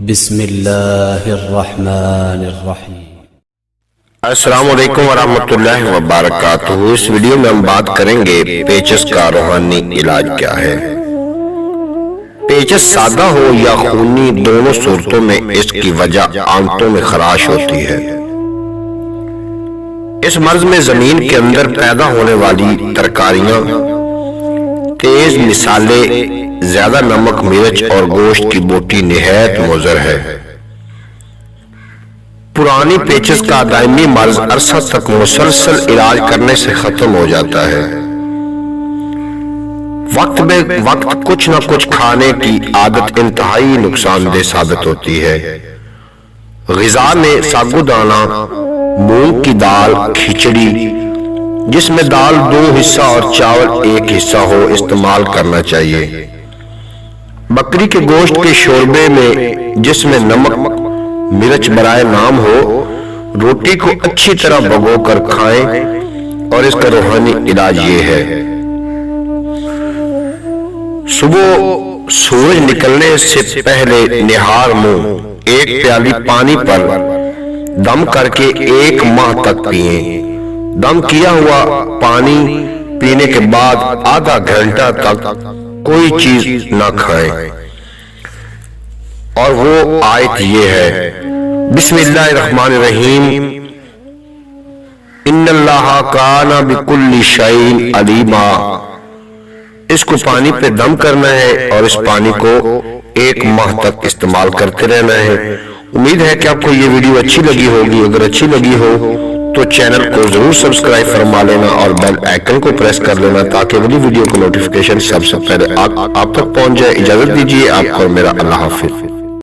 بسم اللہ الرحمن الرحیم۔ السلام علیکم ورحمۃ اللہ وبرکاتہ۔ اس ویڈیو میں ہم بات کریں گے پیچس کا روحانی علاج کیا ہے۔ پیچس سادہ ہو یا خونی، دونوں صورتوں میں اس کی وجہ آنتوں میں خراش ہوتی ہے۔ اس مرض میں زمین کے اندر پیدا ہونے والی ترکاریاں، تیز مسالے، زیادہ نمک، مرچ اور گوشت کی بوٹی نہایت مضر ہے۔ پرانی پیچس کا دائمی مرض عرصہ تک مسلسل علاج کرنے سے ختم ہو جاتا ہے۔ وقت بے وقت کچھ نہ کچھ کھانے کی عادت انتہائی نقصان دہ ثابت ہوتی ہے۔ غذا میں ساگو دانہ، مونگ کی دال، کھچڑی جس میں دال 2 حصہ اور چاول 1 حصہ ہو استعمال کرنا چاہیے۔ بکری کے گوشت کے شوربے میں جس میں نمک مرچ برائے نام ہو، روٹی کو اچھی طرح بھگو کر کھائیں۔ اور اس کا روحانی علاج یہ ہے: صبح سورج نکلنے سے پہلے نہار منہ 1 پیالی پانی پر دم کر کے 1 ماہ تک پئیں۔ دم کیا ہوا پانی پینے کے بعد آدھا گھنٹہ تک کوئی چیز نہ کھائیں۔ اور وہ آیت یہ ہے: بسم اللہ الرحمن الرحیم، ان اللہ کان بکل شیء علیما۔ اس کو پانی پہ دم کرنا ہے اور اس پانی کو 1 ماہ تک استعمال کرتے رہنا ہے۔ امید ہے کہ آپ کو یہ ویڈیو اچھی لگی ہوگی۔ اگر اچھی لگی ہو تو چینل کو ضرور سبسکرائب فرما لینا اور بیل آئیکن کو پریس کر لینا تاکہ اگلی ویڈیو کو نوٹیفیکیشن سب سے پہلے آپ تک پہنچ جائے۔ اجازت دیجیے آپ کو، میرا اللہ حافظ۔